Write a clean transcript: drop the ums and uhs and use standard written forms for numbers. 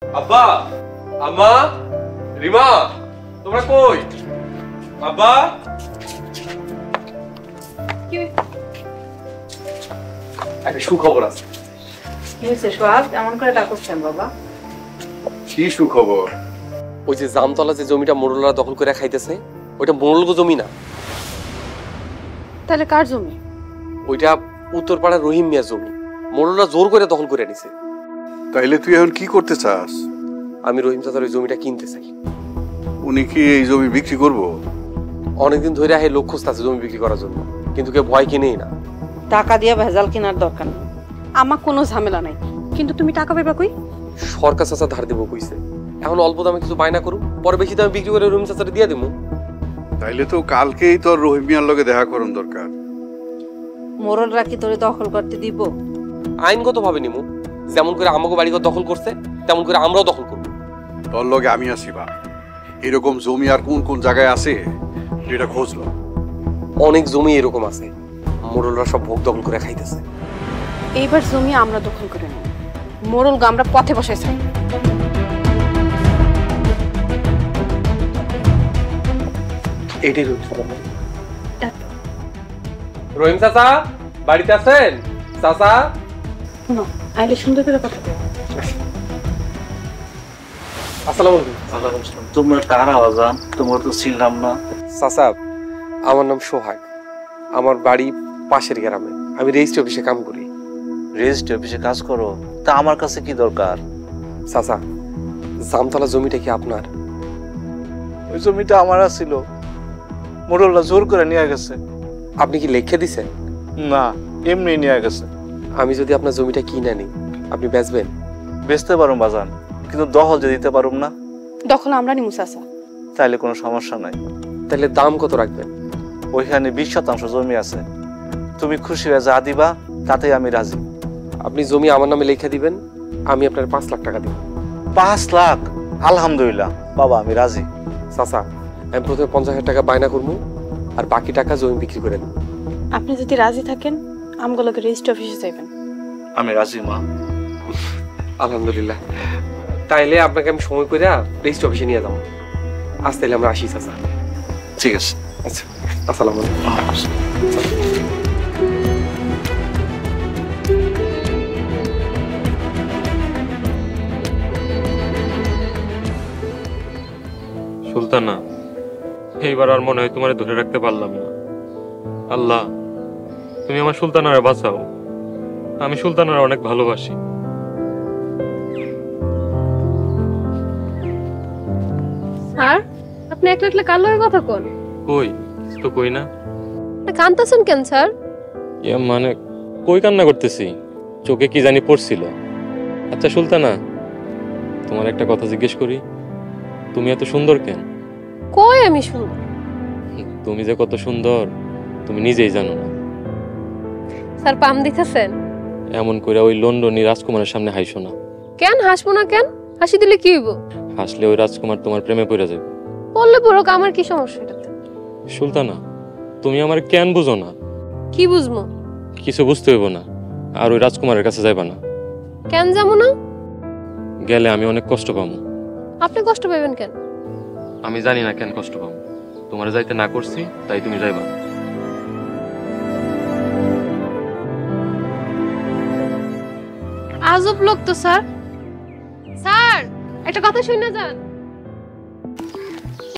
আব্বা, আম্মা, রিমা, তোমরা কই? আব্বা, কি একটা সুখবর আছে। হয়েছে সোহাগ? এমন করে ডাকছেন বাবা? কি সুখবর? ওই যে জামতলা যে জমিটা মোড়লরা দখল করে খাইতেছে, ওইটা মোড়লগো জমি না। তাহলে কার জমি? ওইটা উত্তরপাড়ার রহিম মিয়া জমি। মোড়লরা জোর করে দখল করে নিছে। তাইলে তুই এখন কি করতে চাস? আমি রহিম চাচার ওই জমিটা কিনতে চাই। উনি কি এই জমি বিক্রি করব? অনেকদিন ধরে এই লোক খুঁজতেছে জমি বিক্রি করার জন্য, কিন্তু কেউ ভয় কিনেই না। টাকা দিয়ে ভেজাল কেনার দরকার নেই, আমার কোনো ঝামেলা নাই। কিন্তু তুমি টাকা পাইবা কই? সরকার চাচা ধার দেবো কইছে। এখন অল্প দামে কিছু বায়না করুম, পরে বেশি দামে বিক্রি করে রহিম চাচারে দিয়ে দেবো। তাইলে তো কালকেই তোর রহিম মিয়ার লগে দেখা করুন দরকার। মোরলরা কি তোরে দখল করতে দিব? আইনগত ভাবে নিমু, যেমন করে আমাকে বাড়িঘর দখল করছে তেমন করে আমরাও দখল করবো। তোর লগে আমি আছি বা এরকম জমি আর কোন কোন জায়গায় আছে এটা খোঁজলো। অনেক জমি এরকম আছে, মোড়লরা সব ভোগ দখল করে খাইতেছে। এইবার জমি আমরা দখল করে নেব, মোরল আমরা পথে বসাইছি। এটাই রহিম চাচা বাড়িতে আছেন? চাচা শোনো, আইলে সুন্দর করে কথা বলো। আসসালামু আলাইকুম। তোমার কার আওয়াজ? তোমার তো চিনলাম না। চাচা, আমার নাম সোহাগ, আমার বাড়ি পাশের গ্রামে। আমি রেজিস্ট্রি অফিসে কাম করি। রেজিস্ট্রি অফিসে কাজ করো? তা আমার কাছে কি দরকার? চাচা, জামতলা জমিটা কি আপনার? ওই জমিটা আমার ছিল, মোড়লরা জোর করে নিয়ে গেছে। আপনি কি লিখে দিছেন? না, এমনি নিয়ে গেছে। আমি যদি আপনার জমিটা কিনে নিই, আপনি বেচবেন? বেচতে পারুম বাজান, কিন্তু দখল যে দিতে পারুম না। দখল আমরা নিমু চাচা। তাইলে কোনো সমস্যা নাই। তাহলে দাম কত রাখবেন? ওইখানে 20% জমি আছে, তুমি খুশি হয়ে যা দিবা তাতেই আমি রাজি। আপনি জমি আমার নামে লিখে দিবেন, আমি আপনার 5 লাখ টাকা দিব। 5 লাখ? আলহামদুলিল্লাহ বাবা, আমি রাজি। চাচা, আমি প্রথমে 50,000 টাকা বায়না করবো, আর বাকি টাকা জমি বিক্রি করে দেবো। আপনি যদি রাজি থাকেন আমগুলোকে রেজিস্ট্রি অফিসে যাবেন। আমি রাজি মা। আলহামদুলিল্লাহ, তাইলে আপনাকে আমি সময় করে রেজিস্ট্রি অফিসে নিয়ে যাবো। আজ তাইলে আমরা আসি চাচা। ঠিক আছে। আচ্ছা, আসসালামু আলাইকুম। সুলতানা, এইবার আর মনে হয় তোমারে ধরে রাখতে পারলাম না। আল্লাহ, তুমি আমার সুলতানারে বাঁচাও। আমি সুলতানারে অনেক ভালোবাসি। স্যার, আপনি একলা একলা কার লগে কথা কোন? কই তো কই না। কাঁদতেছেন কেন স্যার? মানে কই কান্না করতেছি, চোখে কি জানি পড়ছিল। আচ্ছা সুলতানা, তোমার একটা কথা জিজ্ঞেস করি, তুমি এত সুন্দর কেন? কই আমি সুন্দর? তুমি যে কত সুন্দর তুমি নিজেই জানো না। স্যার, পাম দেখাছেন? এমন করে ওই লন্ডনী রাজকুমারের সামনে হাসো না। কেন হাসবো না? কেন হাসি দিলে কি হইব? হাসলে ওই রাজকুমার তোমার প্রেমে পড়ে যাবে। বললে পড়ুক, আমার কি সমস্যা এটাতে? সুলতানা, তুমি আমার কেন বুঝো না? কি বুঝবো? কিছু বুঝতে হইব না, আর ওই রাজকুমারের কাছে যাইবা না। কেন যাবো না? গেলে আমি অনেক কষ্ট পাবো। আপনি কষ্ট পাবেন কেন? আমি জানি না কেন কষ্ট পাবো, তোমার যাইতে না করছি তাই তুমি যাইবা। আজব লোক তো স্যার। স্যার, একটা কথা শুনে যান।